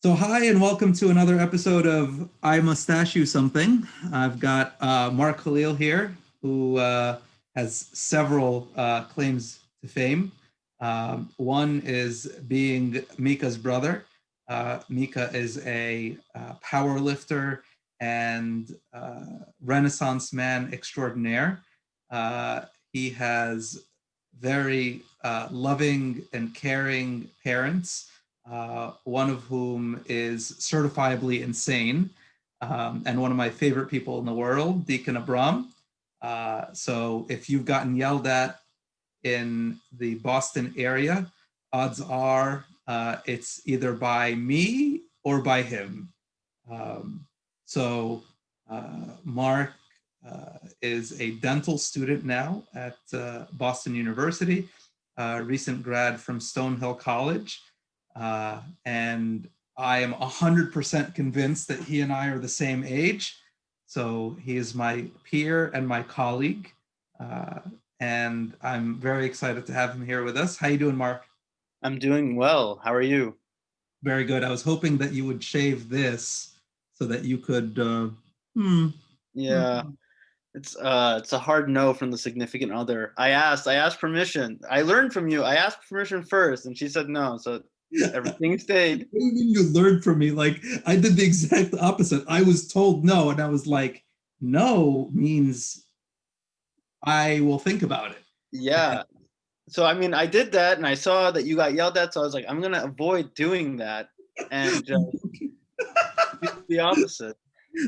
So, hi, and welcome to another episode of I Mustache You Something. I've got Mark Khalil here, who has several claims to fame. One is being Mika's brother. Mika is a power lifter and Renaissance man extraordinaire. He has very loving and caring parents, one of whom is certifiably insane, and one of my favorite people in the world, Deacon Abraam. So if you've gotten yelled at in the Boston area, odds are it's either by me or by him. Um, so Mark is a dental student now at Boston University, recent grad from Stonehill College. And I am 100% convinced that he and I are the same age. So he is my peer and my colleague. Uh, and I'm very excited to have him here with us. How you doing, Mark? I'm doing well. How are you? Very good. I was hoping that you would shave this so that you could. Hmm, hmm. Yeah, it's a hard no from the significant other. I asked permission. I learned from you. I asked permission first and she said no. So everything stayed. What do you mean you learned from me? Like, I did the exact opposite. I was told no, and I was like, no means I will think about it. Yeah. So I mean, I did that and I saw that you got yelled at, so I was like, I'm going to avoid doing that and just do the opposite.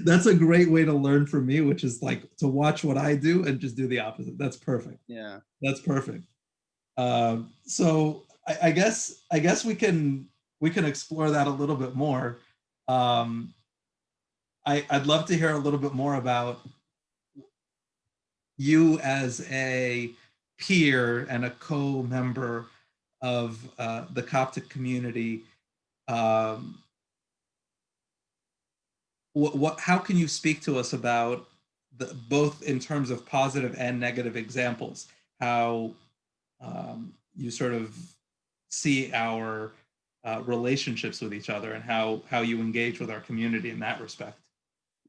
That's a great way to learn from me, which is like to watch what I do and just do the opposite. That's perfect. Yeah. That's perfect. So I guess we can explore that a little bit more. Um, I'd love to hear a little bit more about you as a peer and a co-member of the Coptic community. Um, how can you speak to us about both in terms of positive and negative examples, how you sort of see our relationships with each other and how you engage with our community in that respect?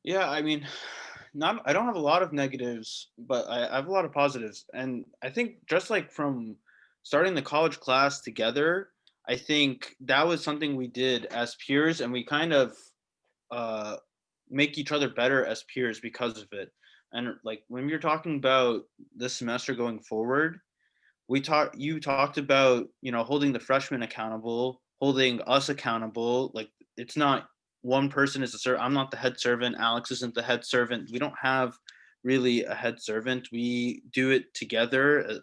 Yeah, I mean, not I don't have a lot of negatives, but I have a lot of positives. And I think just like from starting the college class together, I think that was something we did as peers, and we kind of uh, make each other better as peers because of it. And like when we were talking about this semester going forward, you talked about, holding the freshmen accountable, holding us accountable. Like it's not one person is a servant. I'm not the head servant. Alex isn't the head servant. We don't have really a head servant. We do it together.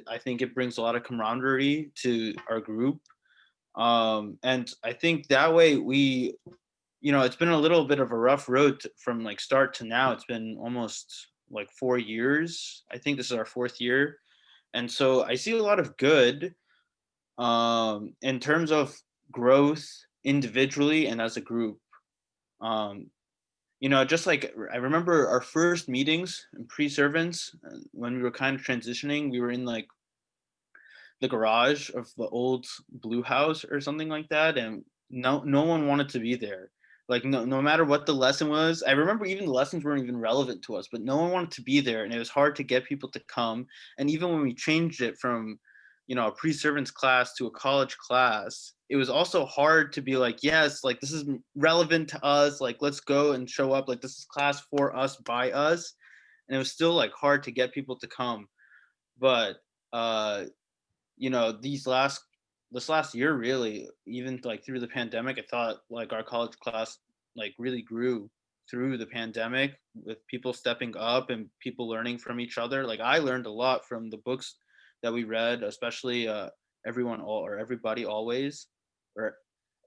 I think it brings a lot of camaraderie to our group. And I think that way it's been a little bit of a rough road from like start to now. It's been almost like 4 years. I think this is our fourth year, and so I see a lot of good in terms of growth individually and as a group. Um, just like I remember our first meetings in pre-servants when we were kind of transitioning, we were in like the garage of the old blue house or something like that, and no one wanted to be there. Like no matter what the lesson was, I remember even the lessons weren't even relevant to us, but no one wanted to be there, and it was hard to get people to come. And even when we changed it from a pre-servants class to a college class, it was also hard to be like, yes, like this is relevant to us, like let's go and show up, like this is class for us by us. And it was still like hard to get people to come. But this last year, really, even like through the pandemic, I thought like our college class like really grew through the pandemic, with people stepping up and people learning from each other. Like I learned a lot from the books that we read, especially everybody always, or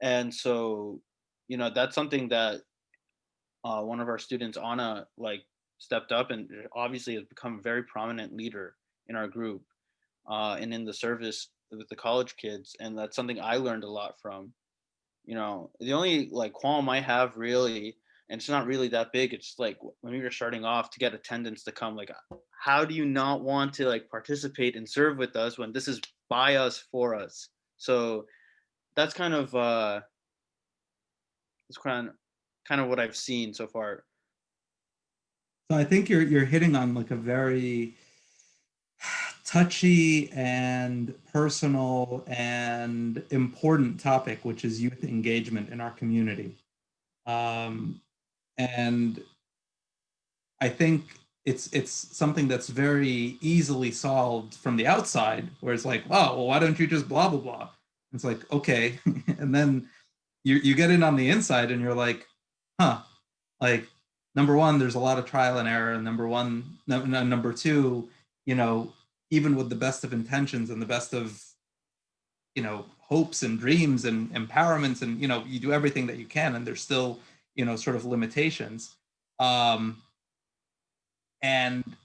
and so that's something that one of our students, Anna, like stepped up and obviously has become a very prominent leader in our group, and in the service with the college kids. And that's something I learned a lot from. The only like qualm I have really, and it's not really that big, it's just like when we were starting off to get attendance to come, like how do you not want to like participate and serve with us when this is by us for us? So that's kind of It's kind of what I've seen so far. So I think you're hitting on like a very touchy and personal and important topic, which is youth engagement in our community. Um, and I think it's something that's very easily solved from the outside, where it's like, oh, well, why don't you just blah blah blah? It's like, okay, and then you get in on the inside, and you're like, huh, like number one, there's a lot of trial and error. And number two, you know, even with the best of intentions and the best of hopes and dreams and empowerments, and you do everything that you can, and there's still sort of limitations. And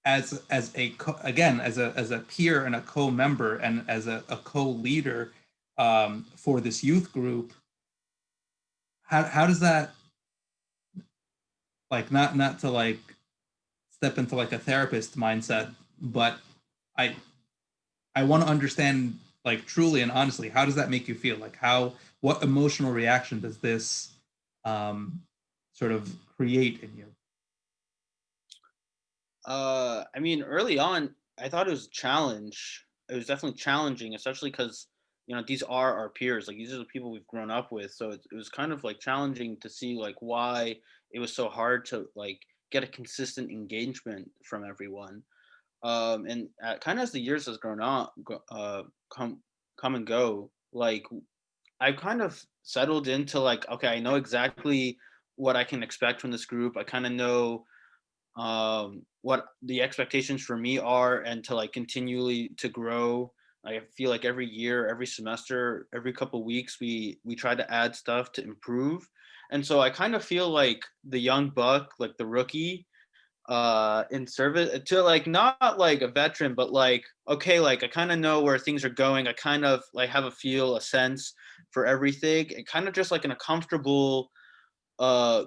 again, as a peer and a co-member and as a co-leader for this youth group, how does that, like, not to like step into like a therapist mindset, but I I want to understand, like, truly and honestly, how does that make you feel? Like, what emotional reaction does this sort of create in you? I mean, early on, I thought it was a challenge. It was definitely challenging, especially because these are our peers. Like these are the people we've grown up with. So it was kind of like challenging to see like why it was so hard to like get a consistent engagement from everyone. And kind of as the years has grown on, come and go, like I've kind of settled into like, okay, I know exactly what I can expect from this group. I kind of know what the expectations for me are, and to like continually to grow. I feel like every year, every semester, every couple weeks we try to add stuff to improve. And so I kind of feel like the young buck, like the rookie, in service to like not like a veteran, but like, okay, like I kind of know where things are going. I kind of like have a sense for everything, and kind of just like in a comfortable uh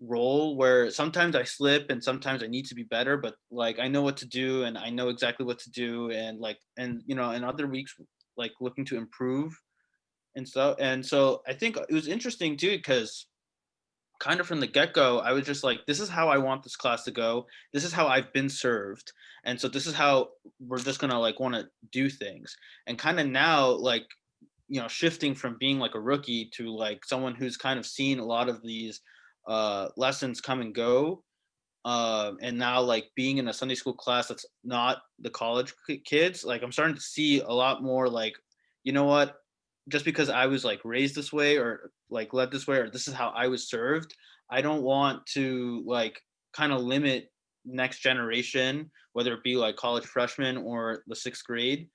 role where sometimes I slip and sometimes I need to be better, but like I know what to do and I know exactly what to do, and like, and in other weeks like looking to improve and stuff. And so I think it was interesting too, because kind of from the get-go I was just like, this is how I want this class to go, this is how I've been served, and so this is how we're just gonna like want to do things. And kind of now, like, shifting from being like a rookie to like someone who's kind of seen a lot of these lessons come and go, and now like being in a Sunday school class that's not the college kids, like I'm starting to see a lot more like, you know what, just because I was like raised this way or like led this way, or this is how I was served, I don't want to like kind of limit next generation, whether it be like college freshmen or the sixth grade,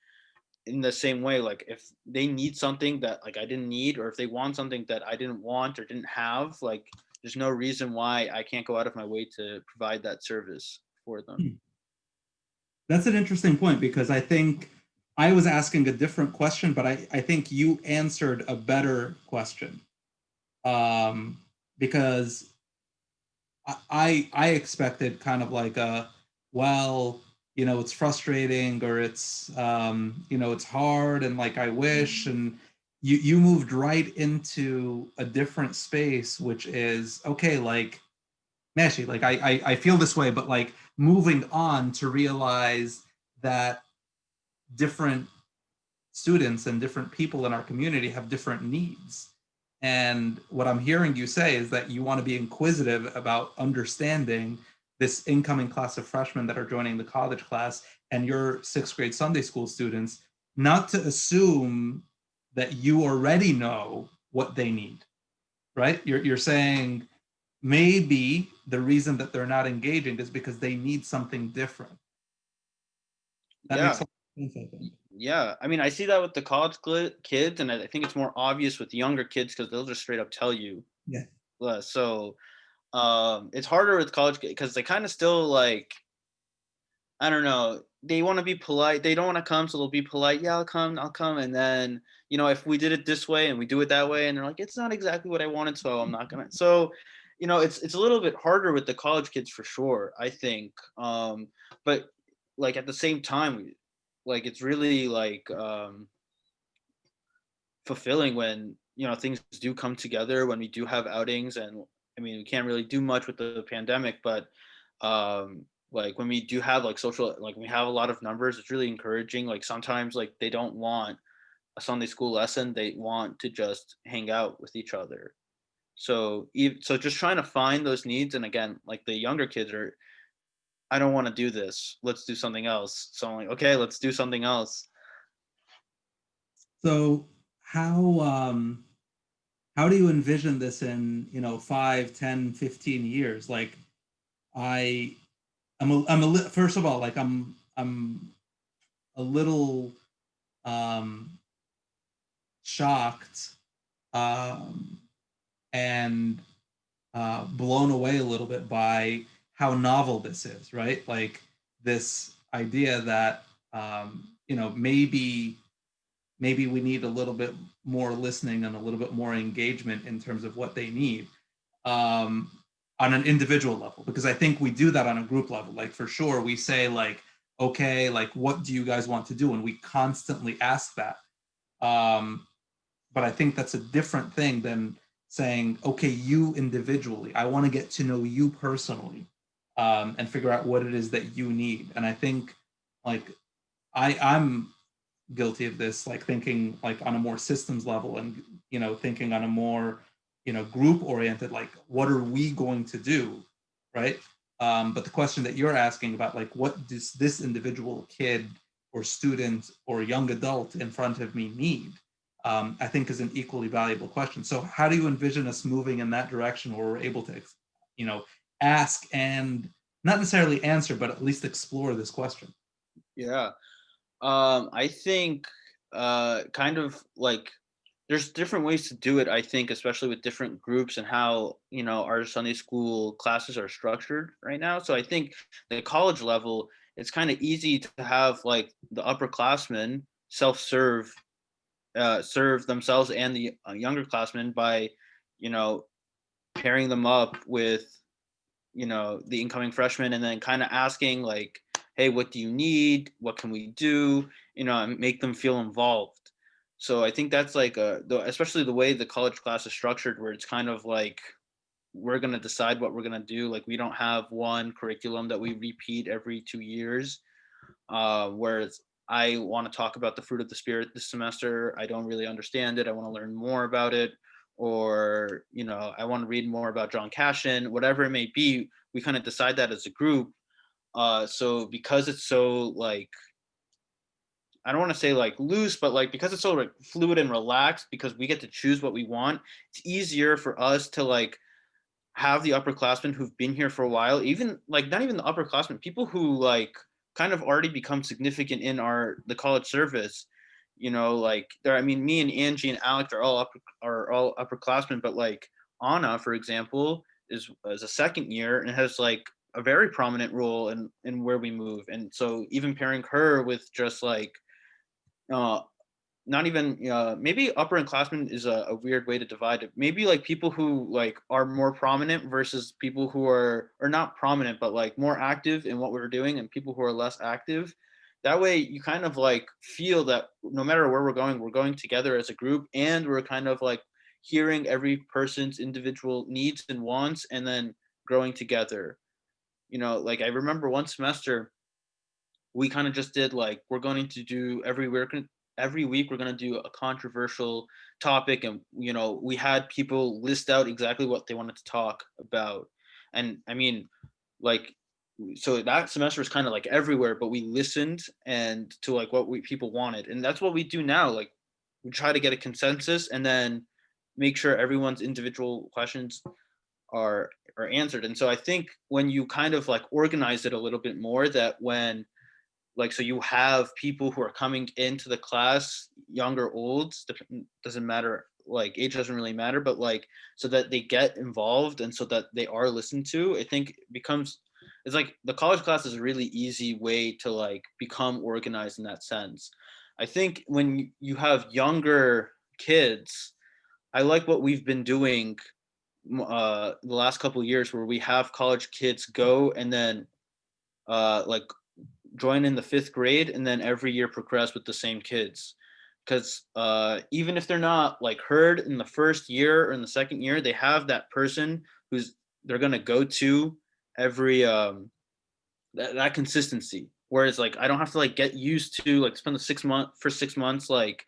in the same way. Like if they need something that like I didn't need, or if they want something that I didn't want or didn't have, like there's no reason why I can't go out of my way to provide that service for them. That's an interesting point, because I think I was asking a different question, but I think you answered a better question. Um, because I expected kind of like a, well, it's frustrating, or it's hard, and like I wish, and you moved right into a different space, which is okay, like, Mashi, like I feel this way, but like moving on to realize that different students and different people in our community have different needs. And what I'm hearing you say is that you want to be inquisitive about understanding this incoming class of freshmen that are joining the college class and your sixth grade Sunday school students, not to assume that you already know what they need, right? You're saying maybe the reason that they're not engaging is because they need something different. That makes Yeah. a lot of sense, I think. Yeah, I mean, I see that with the college kids, and I think it's more obvious with younger kids because they'll just straight up tell you. Yeah. So it's harder with college because they kind of still like, I don't know. They want to be polite. They don't want to come, so they'll be polite. Yeah, I'll come. I'll come. And then, if we did it this way and we do it that way, and they're like, it's not exactly what I wanted, so I'm not gonna. So, it's a little bit harder with the college kids for sure, I think. But like at the same time, like it's really like fulfilling when things do come together when we do have outings. And I mean, we can't really do much with the pandemic, but like when we do have like social, like we have a lot of numbers, it's really encouraging. Like sometimes like they don't want a Sunday school lesson, they want to just hang out with each other. So just trying to find those needs. And again, like the younger kids are, I don't want to do this, let's do something else. So I'm like, okay, let's do something else. So how do you envision this in 5, 10, 15 years? Like I first of all, like I'm a little um shocked um and blown away a little bit by how novel this is, right? Like this idea that maybe we need a little bit more listening and a little bit more engagement in terms of what they need, um, on an individual level, because I think we do that on a group level. Like for sure, we say like, okay, like what do you guys want to do, and we constantly ask that. Um, but I think that's a different thing than saying, okay, you individually, I want to get to know you personally, and figure out what it is that you need. And I think like I'm guilty of this, like thinking like on a more systems level, and thinking on a more group oriented, like what are we going to do, right? But the question that you're asking about, like what does this individual kid or student or young adult in front of me need, I think is an equally valuable question. So how do you envision us moving in that direction where we're able to ask and not necessarily answer, but at least explore this question? Yeah. I think kind of like there's different ways to do it, I think, especially with different groups and how, our Sunday school classes are structured right now. So I think the college level, it's kind of easy to have like the upperclassmen self-serve, serve themselves and the younger classmen by, you know, pairing them up with, the incoming freshmen, and then kind of asking like, hey, what do you need, what can we do, and make them feel involved. So I think that's like especially the way the college class is structured, where it's kind of like we're going to decide what we're going to do. Like we don't have one curriculum that we repeat every 2 years. Whereas I want to talk about the fruit of the spirit this semester, I don't really understand it, I want to learn more about it. Or I want to read more about John Cashin, whatever it may be. We kind of decide that as a group. So because it's so like, I don't want to say like loose, but like because it's so like fluid and relaxed, because we get to choose what we want, it's easier for us to like have the upperclassmen who've been here for a while, even like not even the upperclassmen, people who like kind of already become significant in the college service. Like there, I mean, me and Angie and Alex are all upperclassmen, but like Anna, for example, is a second year and has like a very prominent role in where we move. And so even pairing her with just like uh not even maybe upper classmen is a weird way to divide it. Maybe like people who like are more prominent versus people who are not prominent but like more active in what we're doing, and people who are less active. That way you kind of like feel that no matter where we're going together as a group, and we're kind of like hearing every person's individual needs and wants, and then growing together. Like I remember one semester we kind of just did like, we're going to do every week we're going to do a controversial topic, and we had people list out exactly what they wanted to talk about. And I mean, like, so that semester was kind of like everywhere, but we listened and to like what people wanted, and that's what we do now. Like we try to get a consensus and then make sure everyone's individual questions are answered. And so I think when you kind of like organize it a little bit more, that when like, so you have people who are coming into the class, young or old, doesn't matter, like age doesn't really matter, but like so that they get involved and so that they are listened to. I think it becomes, it's like the college class is a really easy way to like become organized in that sense. I think when you have younger kids, I like what we've been doing the last couple of years, where we have college kids go and then like join in the fifth grade and then every year progress with the same kids. because even if they're not like heard in the first year or in the second year, they have that person who's they're gonna go to every that consistency. Whereas like I don't have to like get used to like spend the 6 months like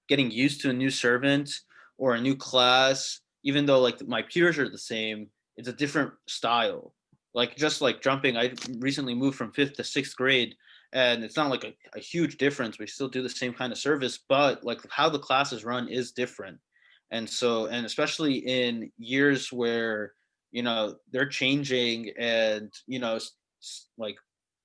getting used to a new servant or a new class, even though like my peers are the same, it's a different style. Like just like jumping, I recently moved from fifth to sixth grade, and it's not like a huge difference. We still do the same kind of service, but like how the classes run is different. And so, and especially in years where, they're changing and, like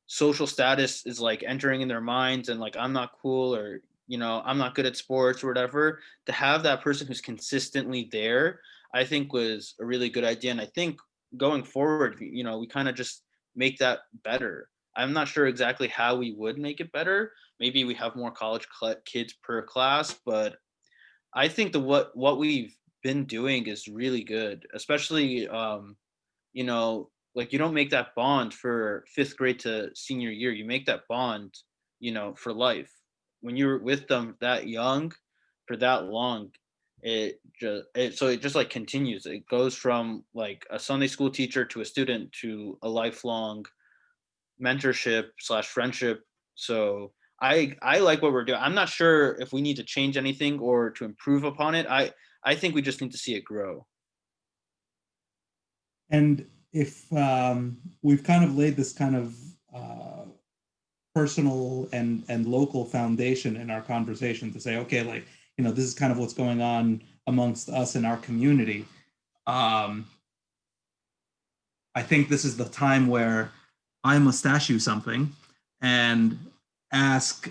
social status is like entering in their minds and like I'm not cool or I'm not good at sports or whatever, to have that person who's consistently there, I think was a really good idea. And I think going forward, we kind of just make that better. I'm not sure exactly how we would make it better. Maybe we have more college kids per class, but I think what we've been doing is really good, especially like you don't make that bond for fifth grade to senior year. You make that bond, for life. When you're with them that young for that long, it just like continues. It goes from like a Sunday school teacher to a student to a lifelong mentorship slash friendship. So I like what we're doing. I'm not sure if we need to change anything or to improve upon it. I think we just need to see it grow. And if we've kind of laid this kind of personal and local foundation in our conversation to say, okay, like, this is kind of what's going on amongst us in our community. Um, I think this is the time where I mustache you something and ask,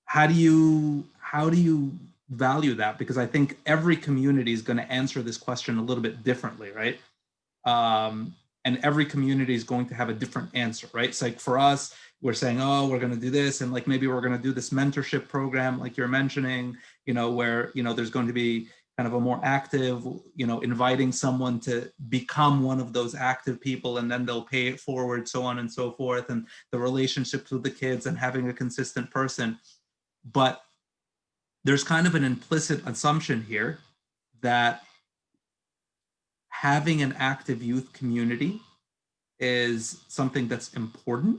how do you value that? Because I think every community is going to answer this question a little bit differently, right? And every community is going to have a different answer, right? It's like for us, we're saying, oh, we're going to do this, and like maybe we're going to do this mentorship program, like you're mentioning, where there's going to be kind of a more active, inviting someone to become one of those active people, and then they'll pay it forward, so on and so forth, and the relationships with the kids and having a consistent person. But there's kind of an implicit assumption here that having an active youth community is something that's important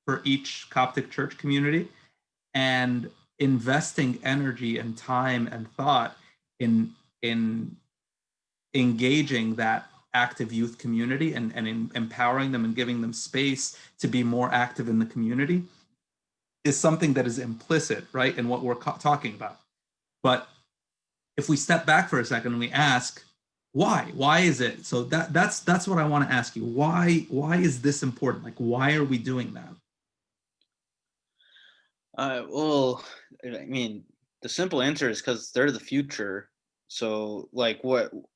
for each Coptic church community, and investing energy and time and thought in engaging that active youth community and in empowering them and giving them space to be more active in the community is something that is implicit, right, in what we're talking about. But if we step back for a second and we ask, why is it so? That's what I want to ask you. Why is this important? Like, why are we doing that? Well, I mean, the simple answer is because they're the future. So, like,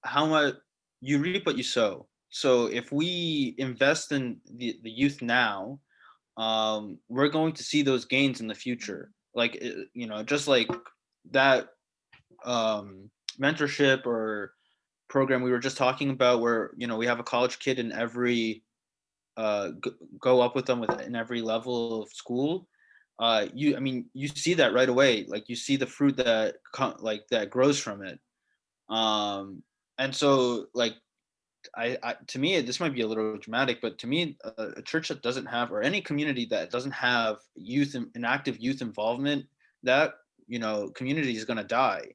how much you reap what you sow. So, if we invest in the youth now, we're going to see those gains in the future. Like, just like that mentorship or program we were just talking about, where we have a college kid in every go up with them in every level of school. You see that right away. Like you see the fruit that grows from it. And so like I to me this might be a little dramatic, but to me a church that doesn't have, or any community that doesn't have youth and active youth involvement, that community is going to die.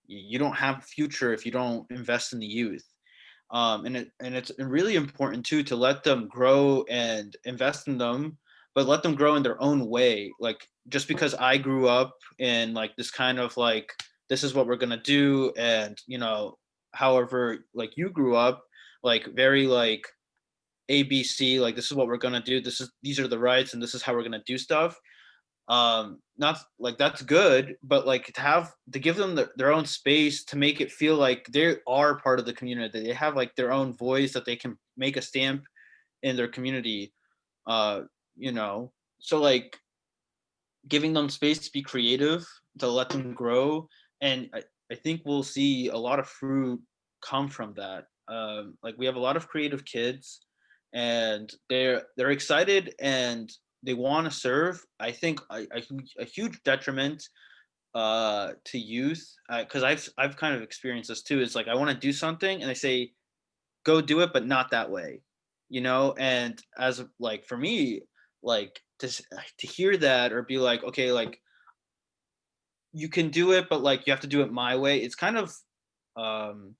You don't have a future if you don't invest in the youth. And it's really important too to let them grow and invest in them, but let them grow in their own way. Like just because I grew up in like this kind of like, this is what we're gonna do, and however like you grew up like very like ABC, like this is what we're gonna do, these are the rights and this is how we're gonna do stuff. Not like that's good, but like to give them their own space, to make it feel like they are part of the community, they have like their own voice, that they can make a stamp in their community. uh so like giving them space to be creative, to let them grow. And I think we'll see a lot of fruit come from that. Like we have a lot of creative kids, and they're excited and they want to serve. I think a huge detriment to youth, because I've kind of experienced this too. It's like I want to do something and they say go do it, but not that way, you know. And as like for me, like to hear that or be like, okay, like you can do it, but like you have to do it my way. It's kind of um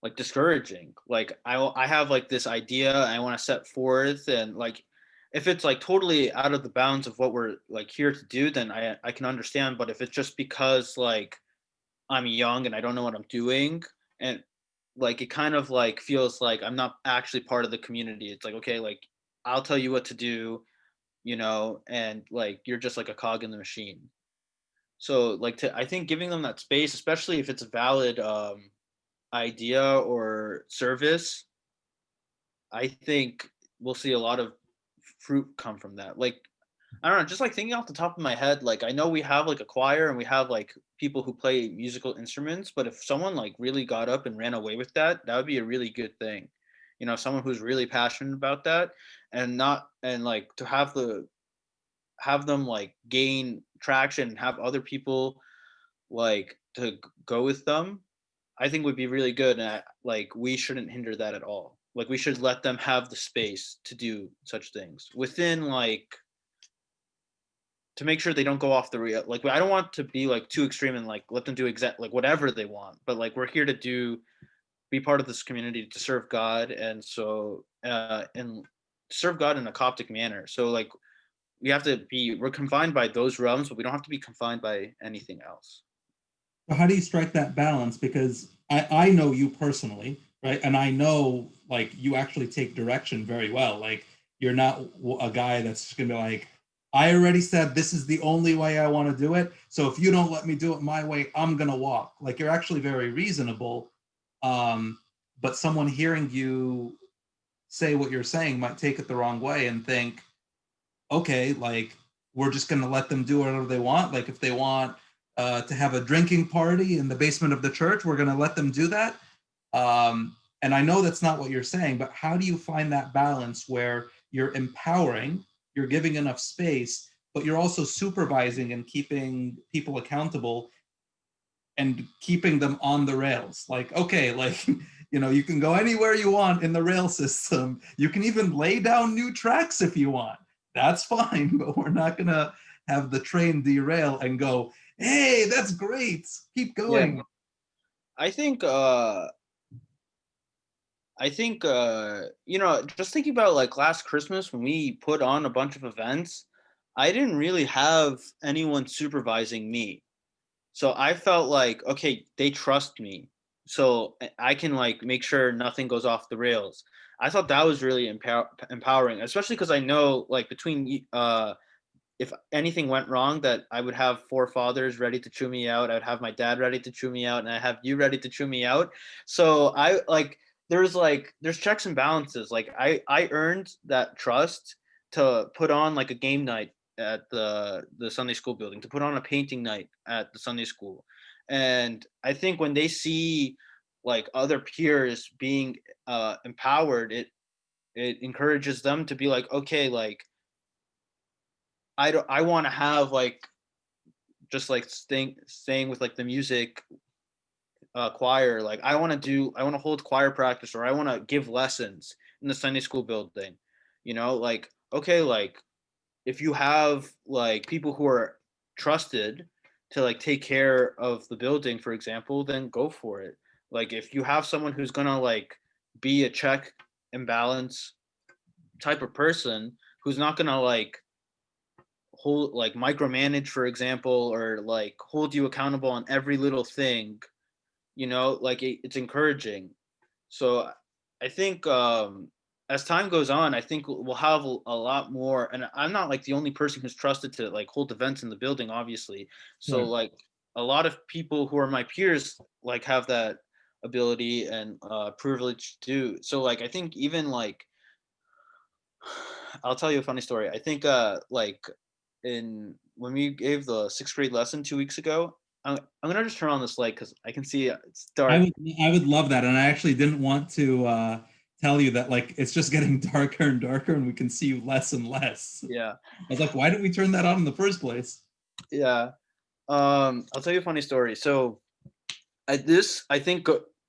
like discouraging. Like I have like this idea I want to set forth, and like if it's like totally out of the bounds of what we're like here to do, then I can understand. But if it's just because like I'm young and I don't know what I'm doing, and like it kind of like feels like I'm not actually part of the community. It's like, okay, like I'll tell you what to do, you know, and like you're just like a cog in the machine. So like to I think giving them that space, especially if it's a valid idea or service, I think we'll see a lot of fruit come from that. Like, I don't know, just like thinking off the top of my head, like I know we have like a choir and we have like people who play musical instruments, but if someone like really got up and ran away with that, that would be a really good thing. You know, someone who's really passionate about that, and not and like to have them like gain traction and have other people like to go with them, I think would be really good. And like we shouldn't hinder that at all. Like we should let them have the space to do such things within like to make sure they don't go off the real. Like I don't want to be like too extreme and like let them do exact like whatever they want. But like we're here to be part of this community to serve God, and so and serve God in a Coptic manner. So like we're confined by those realms, but we don't have to be confined by anything else. So how do you strike that balance? Because I know you personally, right? And I know like you actually take direction very well. Like you're not a guy that's just gonna be like, I already said this is the only way I want to do it. So if you don't let me do it my way, I'm gonna walk. Like you're actually very reasonable. Um, but someone hearing you say what you're saying might take it the wrong way and think, okay, like we're just going to let them do whatever they want. Like if they want to have a drinking party in the basement of the church, we're going to let them do that. And I know that's not what you're saying, but how do you find that balance where you're empowering, you're giving enough space, but you're also supervising and keeping people accountable and keeping them on the rails? Like, okay, like, you know, you can go anywhere you want in the rail system. You can even lay down new tracks if you want. That's fine, but we're not going to have the train derail and go, hey, that's great. Keep Yeah, going. I think you know, just thinking about like last Christmas when we put on a bunch of events, I didn't really have anyone supervising me. So I felt like, okay, they trust me. So I can like make sure nothing goes off the rails. I thought that was really empowering, especially because I know like between if anything went wrong, that I would have four fathers ready to chew me out. I'd have my dad ready to chew me out, and I have you ready to chew me out. So I there's checks and balances. Like I earned that trust to put on like a game night at the Sunday school building, to put on a painting night at the Sunday school. And I think when they see like other peers being empowered, it encourages them to be like, okay, like I want to have like just like staying with like the music choir. Like I want to hold choir practice, or I want to give lessons in the Sunday school building. You know, like okay, like if you have like people who are trusted to like take care of the building, for example, then go for it. Like if you have someone who's gonna like be a check and balance type of person, who's not gonna like hold like micromanage, for example, or like hold you accountable on every little thing, you know, like it's encouraging. So I think as time goes on, I think we'll have a lot more. And I'm not like the only person who's trusted to like hold events in the building, obviously. So Right. like a lot of people who are my peers like have that ability and privilege to do. So like I think even like I'll tell you a funny story. I think like in when we gave the sixth grade lesson 2 weeks ago, I'm gonna just turn on this light because I can see it's I dark. would I would love that. And I actually didn't want to tell you that like it's just getting darker and darker and we can see you less and less. Yeah. I was like, why didn't we turn that on in the first place? Yeah. I'll tell you a funny story. So this I think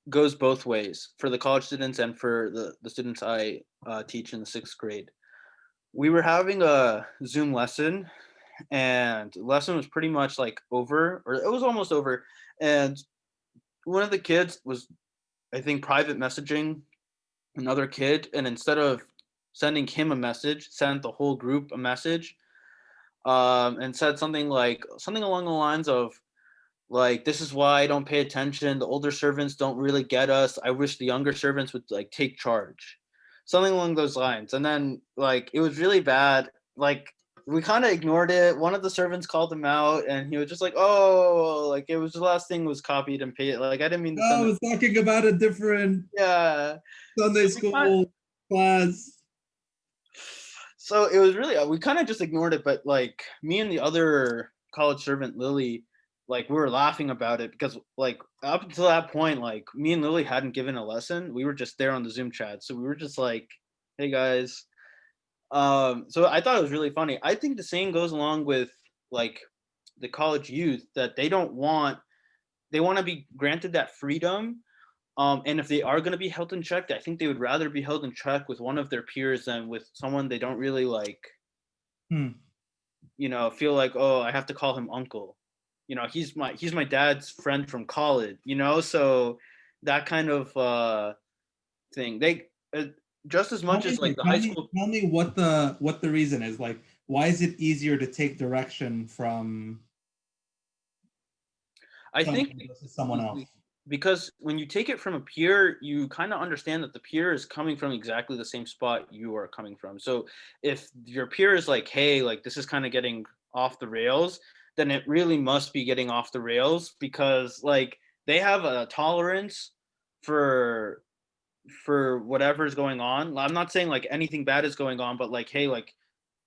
goes both ways for the college students and for the students I teach in the 6th grade. We were having a Zoom lesson, and the lesson was pretty much like over, or it was almost over. And one of the kids was, I think, private messaging another kid, and instead of sending him a message, sent the whole group a message, and said something along the lines of like, this is why I don't pay attention. The older servants don't really get us. I wish the younger servants would like take charge. Something along those lines. And then like it was really bad. Like we kind of ignored it. One of the servants called him out, and he was just like, "Oh, like it was the last thing was copied and pasted. Like I didn't mean to I send it." was talking about a different Yeah. Sunday So we kind school class. so it was really we kind of just ignored it, but like me and the other college servant Lily, like we were laughing about it because like up until that point, like me and Lily hadn't given a lesson. We were just there on the Zoom chat, so we were just like, "Hey guys." So I thought it was really funny. I think the same goes along with like the college youth, that they want to be granted that freedom. And if they are going to be held in check, I think they would rather be held in check with one of their peers than with someone they don't really like, Hmm. feel like, oh, I have to call him uncle. He's my dad's friend from college, so that kind of thing. They just as Tell much me, as like the tell high me, school. tell me what the reason is. Like, why is it easier to take direction from I think someone versus someone else? because when you take it from a peer, you kind of understand that the peer is coming from exactly the same spot you are coming from. So if your peer is like, hey, like this is kind of getting off the rails, then it really must be getting off the rails, because like they have a tolerance for whatever is going on. I'm not saying like anything bad is going on, but like, hey, like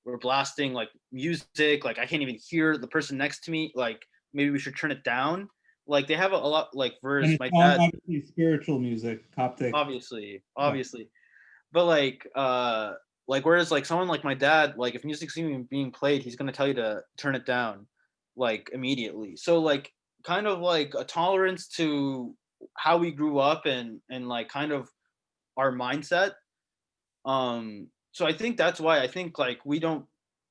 we're blasting like music, like I can't even hear the person next to me, like maybe we should turn it down. Like they have a lot, like And verse it's my all dad, obviously spiritual music, Coptic. obviously, Yeah. but like whereas like someone like my dad, like if music's even being played, he's gonna tell you to turn it down like immediately. So like kind of like a tolerance to how we grew up, and like kind of our mindset. So I think that's why I think like we don't,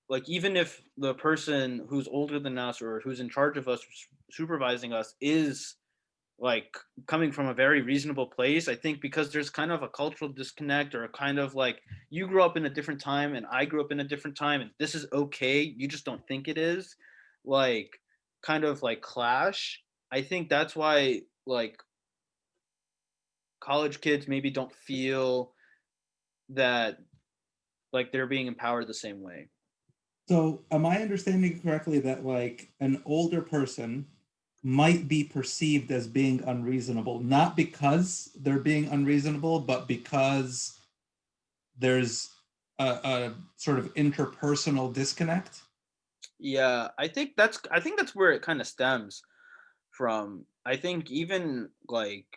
like even if the person who's older than us or who's in charge of us, supervising us, is like coming from a very reasonable place, I think because there's kind of a cultural disconnect, or a kind of like you grew up in a different time and I grew up in a different time, and this is okay, you just don't think it is, like kind of like clash. I think that's why like college kids maybe don't feel that like they're being empowered the same way. So, am I understanding correctly that like an older person might be perceived as being unreasonable, not because they're being unreasonable, but because there's a sort of interpersonal disconnect? Yeah, I think that's where it kind of stems from. I think even like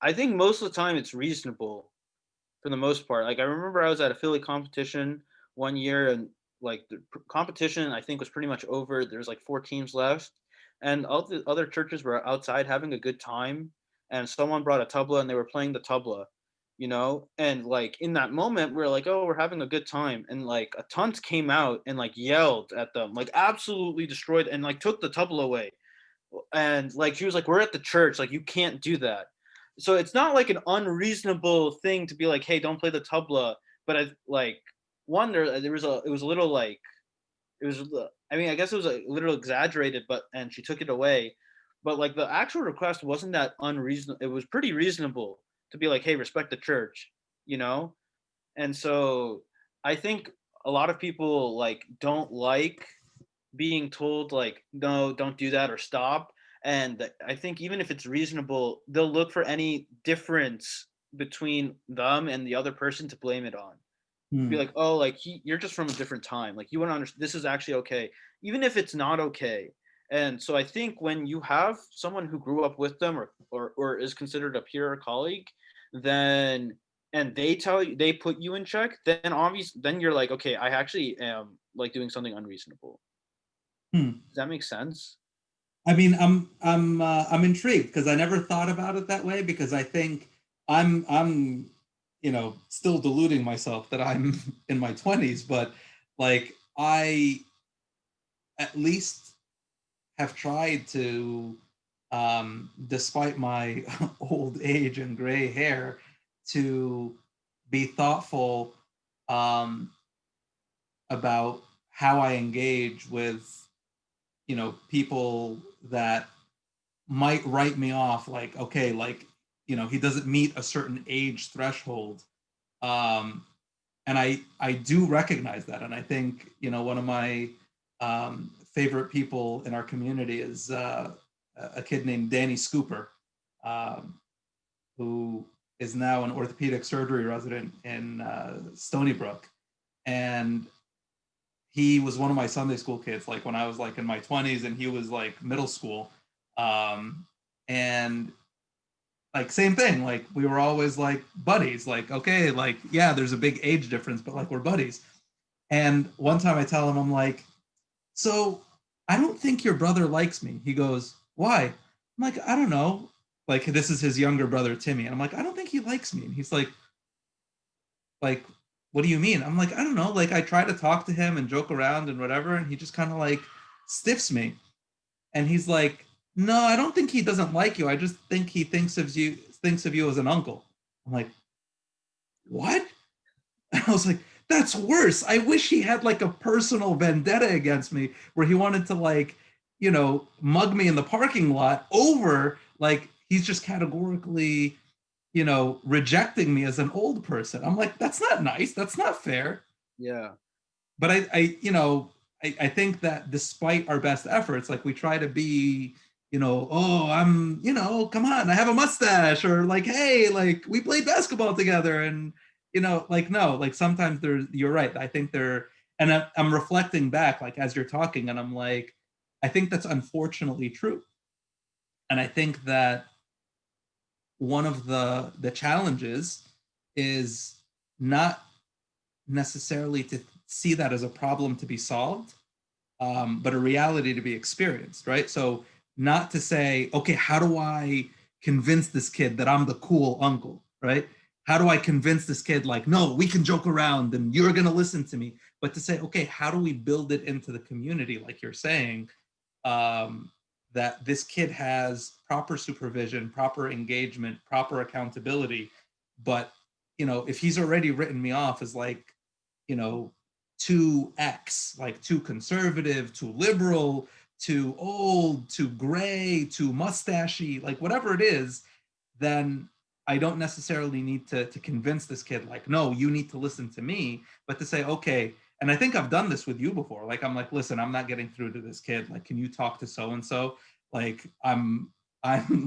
I think most of the time it's reasonable for the most part. Like I remember I was at a Philly competition one year, and like the competition I think was pretty much over. There's like 4 teams left, and all the other churches were outside having a good time. And someone brought a tabla and they were playing the tabla, and like in that moment we are like, oh, we're having a good time, and like a tons came out and like yelled at them, like absolutely destroyed, and like took the tabla away. And like she was like, we're at the church, like you can't do that. So it's not like an unreasonable thing to be like, hey, don't play the tabla. But I like wonder there was a it was a little like it was I mean I guess it was a little exaggerated, but and she took it away. But like the actual request wasn't that unreasonable, it was pretty reasonable to be like, hey, respect the church, you know and so I think a lot of people like don't like being told like, no, don't do that or stop. And I think even if it's reasonable, they'll look for any difference between them and the other person to blame it on. Be Hmm. like, oh, like you're just from a different time, like you want to understand this is actually okay, even if it's not okay. And so I think when you have someone who grew up with them, or is considered a peer or colleague, then and they tell you, they put you in check, then obviously then you're like, okay, I actually am like doing something unreasonable. Hmm. Does that make sense? I mean, I'm intrigued because I never thought about it that way because I think I'm still deluding myself that I'm in my 20s, but like I at least have tried to, despite my old age and gray hair, to be thoughtful um, about how I engage with, people that might write me off like, okay, like, he doesn't meet a certain age threshold. Um, and I do recognize that. And I think, one of my favorite people in our community is a kid named Danny Scooper, um, who is now an orthopedic surgery resident in Stony Brook. And he was one of my Sunday school kids, like when I was like in my 20s and he was like middle school. And like same thing, like we were always like buddies, like, okay, like, yeah, there's a big age difference, but like we're buddies. And one time I tell him, I'm like, so I don't think your brother likes me. He goes, why? I'm like, I don't know. Like, this is his younger brother, Timmy. And I'm like, I don't think he likes me. And he's like, what do you mean? I'm like, I don't know. Like, I try to talk to him and joke around and whatever. And he just kind of like stiffs me. And he's like, no, I don't think he doesn't like you. I just think he thinks of you as an uncle. I'm like, what? And I was like, that's worse. I wish he had like a personal vendetta against me where he wanted to like, mug me in the parking lot over like he's just categorically, rejecting me as an old person. I'm like, that's not nice. That's not fair. Yeah. But I think that despite our best efforts, like we try to be, oh, come on, I have a mustache, or like, hey, like we played basketball together, and like no, like sometimes you're right. I think and I'm reflecting back, like as you're talking, and I'm like, I think that's unfortunately true, and I think that one of the challenges is not necessarily to see that as a problem to be solved, but a reality to be experienced, right? So, not to say, okay, how do I convince this kid that I'm the cool uncle, right? How do I convince this kid, like, no, we can joke around and you're going to listen to me? But to say, okay, how do we build it into the community, like you're saying, um, that this kid has proper supervision, proper engagement, proper accountability. But, if he's already written me off as like, you know, too X, like too conservative, too liberal, too old, too gray, too mustachy, like whatever it is, then I don't necessarily need to convince this kid, like, no, you need to listen to me, but to say, okay, and I think I've done this with you before. Like, I'm like, listen, I'm not getting through to this kid. Like, can you talk to so and so? Like, I'm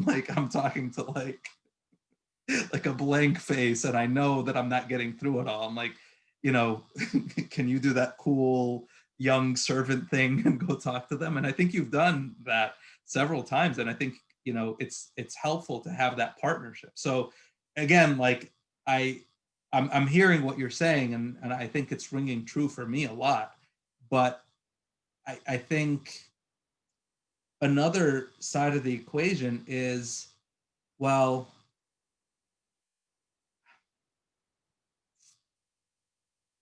like, I'm talking to like a blank face, and I know that I'm not getting through it all. I'm like, you know, can you do that cool young servant thing and go talk to them? And I think you've done that several times, and I think it's helpful to have that partnership. So again, like I I'm hearing what you're saying, and I think it's ringing true for me a lot. But I think another side of the equation is, well,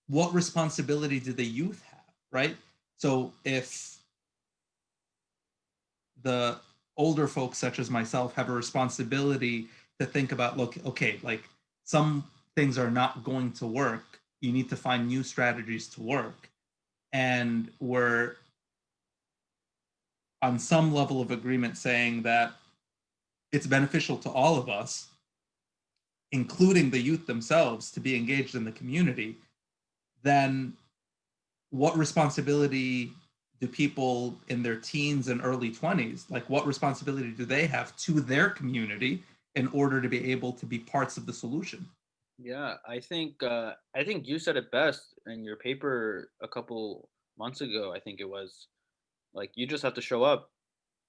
what responsibility do the youth have, right? So if the older folks such as myself have a responsibility to think about, look, okay, like some things are not going to work, you need to find new strategies to work, and we're on some level of agreement saying that it's beneficial to all of us, including the youth themselves, to be engaged in the community, then what responsibility do people in their teens and early 20s, like what responsibility do they have to their community in order to be able to be parts of the solution? Yeah, I think you said it best in your paper a couple months ago. I think it was like you just have to show up.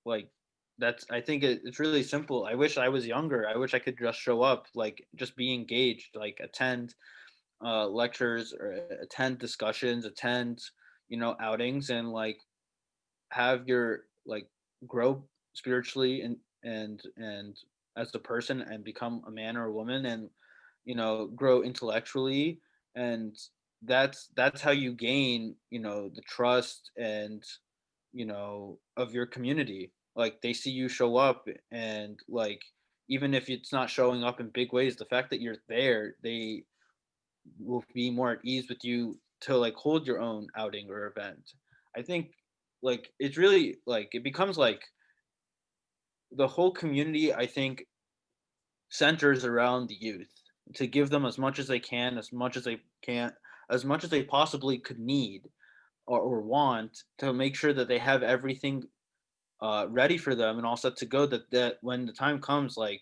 Like that's I think it's really simple. I wish I was younger. I wish I could just show up, like just be engaged, like attend lectures or attend discussions, attend outings, and like have your like grow spiritually and as a person and become a man or a woman and grow intellectually, and that's how you gain the trust and of your community. Like they see you show up, and like even if it's not showing up in big ways, the fact that you're there, they will be more at ease with you to like hold your own outing or event. I think like it's really like it becomes like the whole community, I think, centers around the youth to give them as much as they can, as much as they possibly could need or want, to make sure that they have everything ready for them and all set to go, that when the time comes, like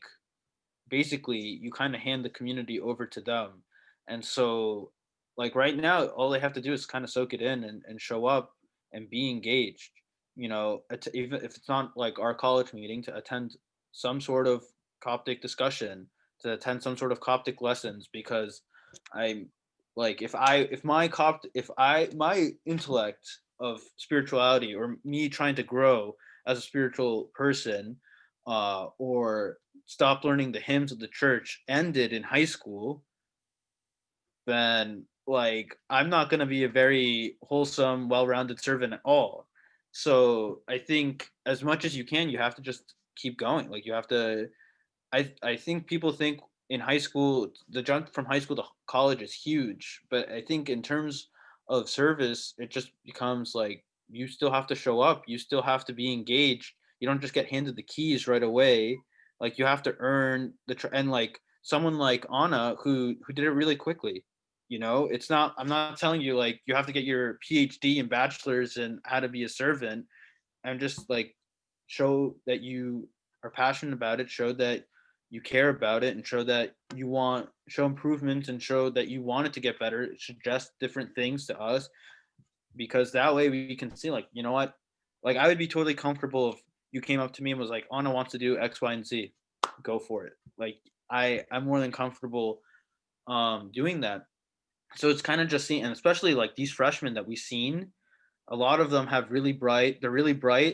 basically you kind of hand the community over to them. And so like right now all they have to do is kind of soak it in and show up and be engaged, even if it's not like our college meeting, to attend some sort of Coptic discussion, to attend some sort of Coptic lessons, because I'm like if my intellect of spirituality, or me trying to grow as a spiritual person, or stop learning the hymns of the church, ended in high school, then like I'm not going to be a very wholesome, well-rounded servant at all. So I think as much as you can, you have to just keep going. Like you have to. I think people think in high school the jump from high school to college is huge, but I think in terms of service, it just becomes like you still have to show up. You still have to be engaged. You don't just get handed the keys right away. Like you have to earn and like someone like Anna who did it really quickly. It's not. I'm not telling you like you have to get your PhD and bachelor's in how to be a servant. I'm just like show that you are passionate about it, show that you care about it, and show improvement, and show that you want it to get better, suggest different things to us, because that way we can see like, you know what, like I would be totally comfortable if you came up to me and was like, Anna wants to do X, Y, and Z, go for it. Like I'm more than comfortable doing that. So it's kind of just seeing, and especially like these freshmen that we've seen, a lot of them they're really bright,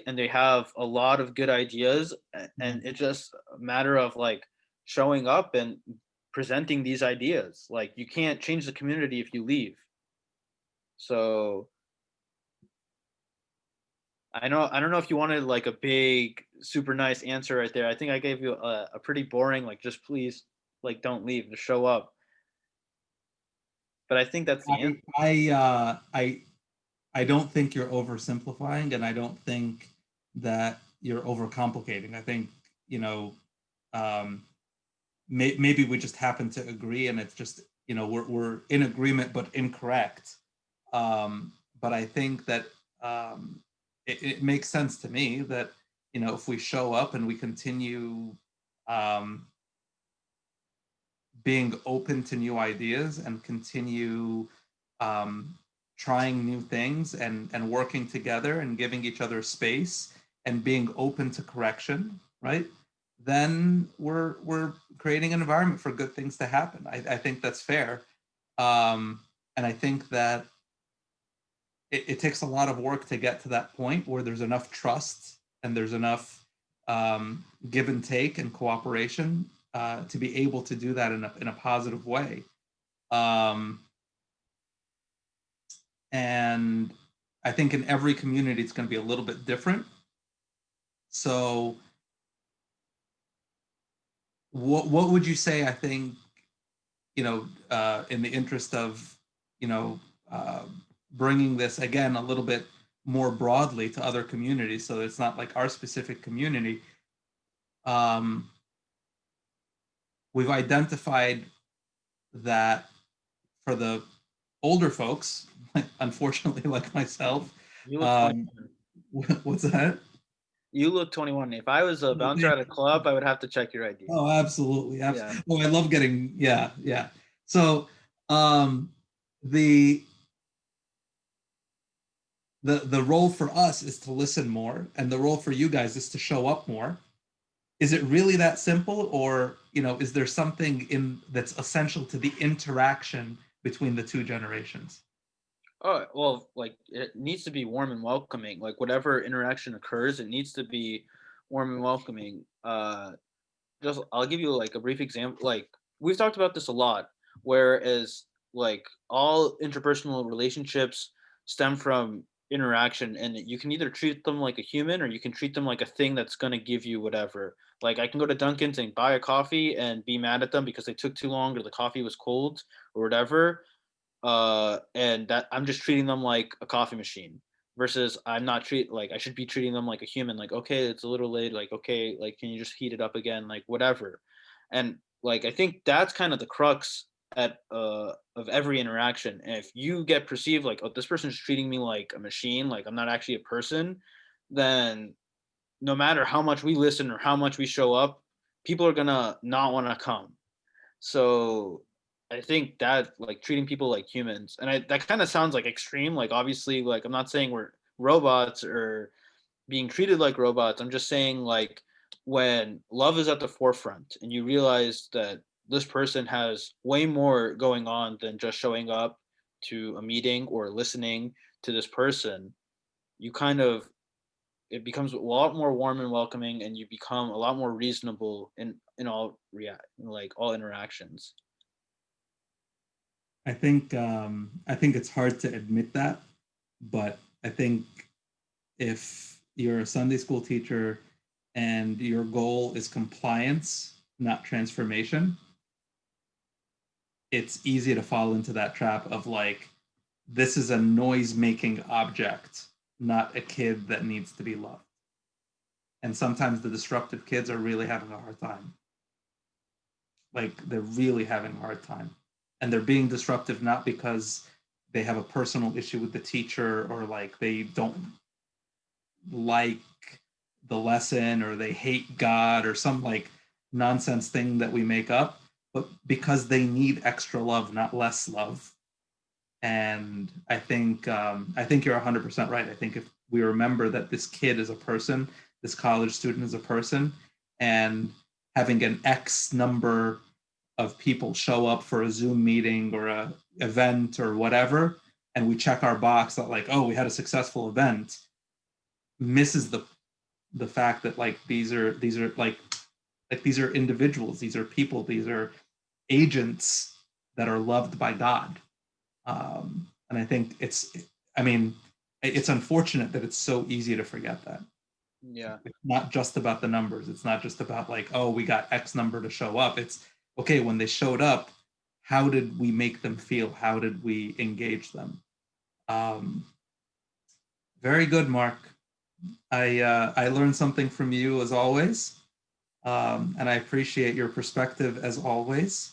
and they have a lot of good ideas, and it's just a matter of like showing up and presenting these ideas. Like you can't change the community if you leave. So I don't know if you wanted like a big super nice answer right there. I think I gave you a pretty boring like, just please like don't leave, just show up. But I think that's the answer. I don't think you're oversimplifying, and I don't think that you're overcomplicating. I think, you know, um, maybe we just happen to agree, and it's just, we're in agreement but incorrect. But I think that it makes sense to me that, if we show up and we continue um, being open to new ideas and continue um, trying new things and working together and giving each other space and being open to correction, right? Then we're creating an environment for good things to happen. I think that's fair. And I think that it takes a lot of work to get to that point where there's enough trust and there's enough give and take and cooperation to be able to do that in a positive way. Um, and I think in every community, it's going to be a little bit different. So, what would you say? I think, in the interest of, you know, uh, bringing this again a little bit more broadly to other communities, so it's not like our specific community. Um, we've identified that for the older folks, unfortunately, like myself, You look um, 21. what's that? You look 21. If I was a bouncer at a club, I would have to check your ID. Oh, absolutely. Yeah. Oh, I love getting, yeah, yeah. So, um, the the role for us is to listen more, and the role for you guys is to show up more. Is it really that simple, or, is there something in that's essential to the interaction between the two generations? Oh, well, like it needs to be warm and welcoming. Like whatever interaction occurs, it needs to be warm and welcoming. Just I'll give you like a brief example. Like we've talked about this a lot, whereas like all interpersonal relationships stem from interaction, and you can either treat them like a human or you can treat them like a thing that's going to give you whatever. Like I can go to Dunkin's and buy a coffee and be mad at them because they took too long or the coffee was cold or whatever, and that I'm just treating them like a coffee machine versus I'm not treat like I should be treating them like a human, like okay, it's a little late, like okay, like can you just heat it up again, like whatever. And like I think that's kind of the crux at of every interaction. And if you get perceived like, oh, this person's treating me like a machine, like I'm not actually a person, then no matter how much we listen or how much we show up, people are gonna not want to come. So I think that like treating people like humans, and that kind of sounds like extreme. Like obviously, like I'm not saying we're robots or being treated like robots. I'm just saying like when love is at the forefront and you realize that this person has way more going on than just showing up to a meeting or listening to this person, you kind of it becomes a lot more warm and welcoming, and you become a lot more reasonable in all react like all interactions. I think it's hard to admit that, but I think if you're a Sunday school teacher and your goal is compliance, not transformation, it's easy to fall into that trap of like, this is a noise making object, not a kid that needs to be loved. And sometimes the disruptive kids are really having a hard time. Like they're really having a hard time. And they're being disruptive not because they have a personal issue with the teacher or like they don't like the lesson or they hate God or some like nonsense thing that we make up, but because they need extra love, not less love. And I think you're 100% right. I think if we remember that this kid is a person, this college student is a person, and having an X number of people show up for a Zoom meeting or a event or whatever, and we check our box that like, oh, we had a successful event, misses the fact that like these are like these are individuals, these are people, these are agents that are loved by God. And I think I mean, it's unfortunate that it's so easy to forget that. Yeah. It's not just about the numbers. It's not just about like, oh, we got X number to show up. It's okay, when they showed up, how did we make them feel? How did we engage them? Um, very good, Mark. I learned something from you as always, and I appreciate your perspective as always.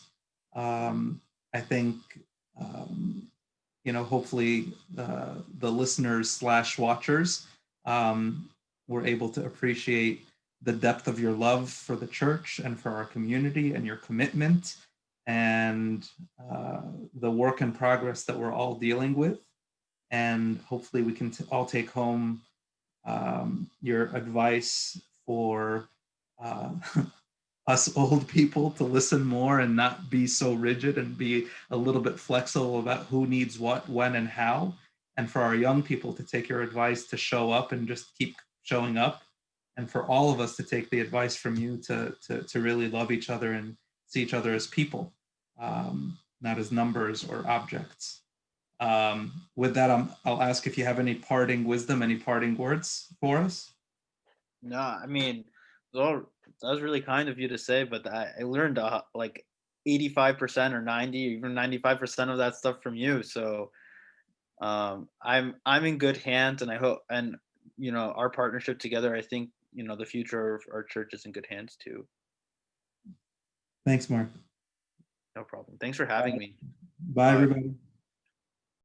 I think hopefully the listeners slash watchers were able to appreciate the depth of your love for the church and for our community and your commitment and the work in progress that we're all dealing with. And hopefully we can all take home your advice for uh, us old people to listen more and not be so rigid and be a little bit flexible about who needs what, when, and how. And for our young people to take your advice to show up and just keep showing up. And for all of us to take the advice from you to really love each other and see each other as people, not as numbers or objects. With that, I'll ask if you have any parting wisdom, any parting words for us. No, I mean, that was really kind of you to say, but I learned like 85% or 90, even 95% of that stuff from you. So I'm in good hands, and I hope, and our partnership together, I think the future of our church is in good hands too. Thanks, Mark. No problem. Thanks for having Bye, me. Bye Bye. everybody.